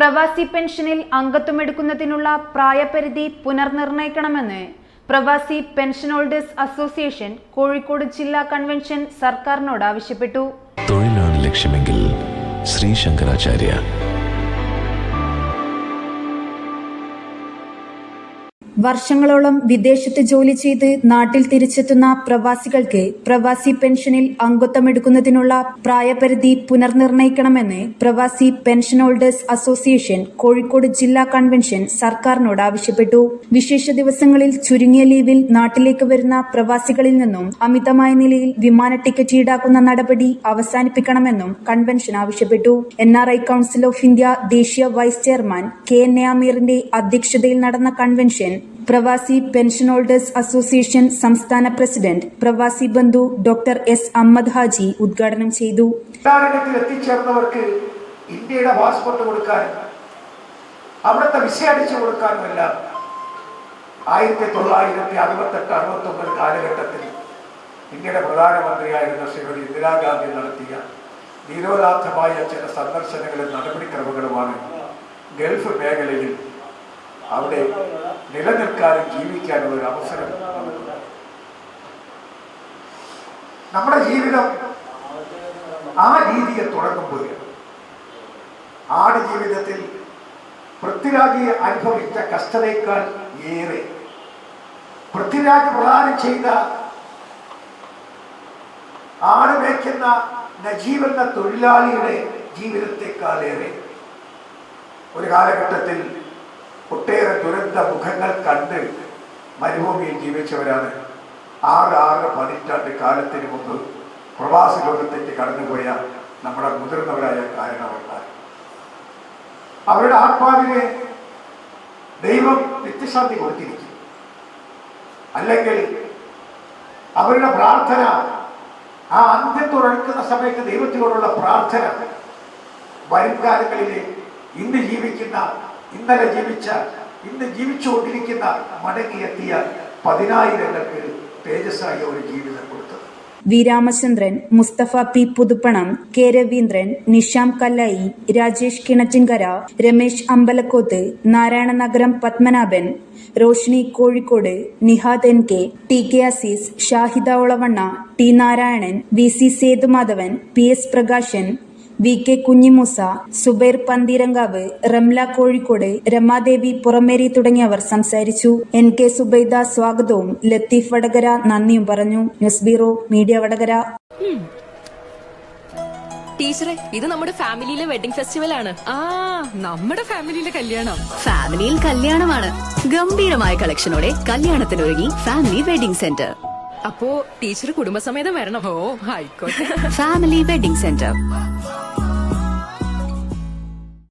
പ്രവാസി പെൻഷനിൽ അംഗത്വമെടുക്കുന്നതിനുള്ള പ്രായപരിധി പുനർനിർണയിക്കണമെന്ന് പ്രവാസി പെൻഷൻ ഹോൾഡേഴ്സ് അസോസിയേഷൻ കോഴിക്കോട് ജില്ലാ കൺവെൻഷൻ സർക്കാരിനോട് ആവശ്യപ്പെട്ടു. തൊഴിലാണ് ലക്ഷ്യമെങ്കിൽ ശ്രീ ശങ്കരാചാര്യ. വർഷങ്ങളോളം വിദേശത്ത് ജോലി ചെയ്ത് നാട്ടിൽ തിരിച്ചെത്തുന്ന പ്രവാസികൾക്ക് പ്രവാസി പെൻഷനിൽ അംഗത്വമെടുക്കുന്നതിനുള്ള പ്രായപരിധി പുനർനിർണയിക്കണമെന്ന് പ്രവാസി പെൻഷൻ ഹോൾഡേഴ്സ് അസോസിയേഷൻ കോഴിക്കോട് ജില്ലാ കൺവെൻഷൻ സർക്കാരിനോട് ആവശ്യപ്പെട്ടു. വിശേഷ ദിവസങ്ങളിൽ ചുരുങ്ങിയ ലീവിൽ നാട്ടിലേക്ക് വരുന്ന പ്രവാസികളിൽ നിന്നും അമിതമായ നിലയിൽ വിമാന ടിക്കറ്റ് ഈടാക്കുന്ന നടപടി അവസാനിപ്പിക്കണമെന്നും കൺവെൻഷൻ ആവശ്യപ്പെട്ടു. NRI കൌൺസിൽ ഓഫ് ഇന്ത്യ ദേശീയ വൈസ് ചെയർമാൻ KN അമീറിന്റെ അധ്യക്ഷതയിൽ നടന്ന കൺവെൻഷൻ പ്രവാസി പെൻഷൻ ഹോൾഡേഴ്സ് അസോസിയേഷൻ സംസ്ഥാന പ്രസിഡന്റ് പ്രവാസി ബന്ധു ഡോക്ടർ S. അഹമ്മദ് ഹാജി ഉദ്ഘാടനം ചെയ്തു. എത്തിച്ചേർന്നവർക്ക് ഇന്ത്യയുടെ പാസ്പോർട്ട് കൊടുക്കാനും അവിടുത്തെ വിസ അടിച്ചു കൊടുക്കാനുമെല്ലാം 1968-69 കാലഘട്ടത്തിൽ ഇന്ത്യയുടെ പ്രധാനമന്ത്രിയായിരുന്ന ശ്രീമതി ഇന്ദിരാഗാന്ധി നടത്തിയ നിരോധാത്മകമായ ചില സന്ദർശനങ്ങളും നടപടിക്രമങ്ങളുമാണ് ഗൾഫ് മേഖലയിൽ അവിടെ നിലനിൽക്കാനും ജീവിക്കാനുള്ള ഒരു അവസരം. നമ്മുടെ ജീവിതം ആ രീതിയിൽ തുടങ്ങുമ്പോൾ ആട് ജീവിതത്തിൽ പൃഥ്വിരാജ് അനുഭവിച്ച കഷ്ടതയേക്കാൾ ഏറെ പൃഥ്വിരാജ് പ്രദാനം ചെയ്ത ആട് മേയ്ക്കുന്ന നജീബ് എന്ന തൊഴിലാളിയുടെ ജീവിതത്തെക്കാളേറെ ഒരു കാലഘട്ടത്തിൽ ഒട്ടേറെ ദുരന്ത മുഖങ്ങൾ കണ്ട് മരുഭൂമിയിൽ ജീവിച്ചവരാണ് 6 പതിറ്റാണ്ട് കാലത്തിന് മുമ്പ് പ്രവാസി ലോകത്തേക്ക് കടന്നുപോയ നമ്മുടെ മുതിർന്നവരായ കാരണവന്മാർ. അവരുടെ ആത്മാവിനെ ദൈവം നിത്യശാന്തി കൊടുത്തിരിക്കും. അല്ലെങ്കിൽ അവരുടെ പ്രാർത്ഥന ആ അന്ത്യത്തോടടുക്കുന്ന സമയത്ത് ദൈവത്തിനോടുള്ള പ്രാർത്ഥന വരും കാലങ്ങളിലെ ഇന്ന് ജീവിക്കുന്ന ഇന്നലെ ജീവിച്ച ഇന്ന് ജീവിച്ചുകൊണ്ടിരിക്കുന്ന മടങ്ങിയെത്തിയ 10,000-ങ്ങൾക്ക് തേജസ്സായ ഒരു ജീവിതം കൊടുത്തത്. V. Ramachandran, Mustafa P. Puthuppanam, K. Raveendran, Nisham Kallayi, Rajesh Kinattinkara, Ramesh Ambalakoth, Narayananagaram Padmanabhan, Roshini Kozhikode, Nihad NK, TK Azeez, Shahida Olavanna, T. Narayanan, VC Sethumadhavan, PS Prakashan, VK Kunhimoosa, Zubair Pantheerankavu, Ramla Kozhikode, Ramadevi Purameri തുടങ്ങിയവർ സംസാരിച്ചു. NK സുബൈദ സ്വാഗതവും ലത്തീഫ് വടകര നന്ദിയും പറഞ്ഞു. News bureau media Vadakara. ടീച്ചറെ, ഇത് നമ്മുടെ ഫാമിലിയിലെ വെഡിങ് ഫെസ്റ്റിവൽ ആണ്. നമ്മുടെ ഫാമിലിയിലെ കല്യാണം. ഫാമിലിയിൽ കല്യാണമാണ്. ഗംഭീരമായ കളക്ഷനോടെ കല്യാണത്തിനൊരുങ്ങി ഫാമിലി വെഡിങ് സെന്റർ. അപ്പോ ടീച്ചർ കുടുംബസമേതം വരണം. ഓ ആയിക്കോട്ടെ. Family wedding centre.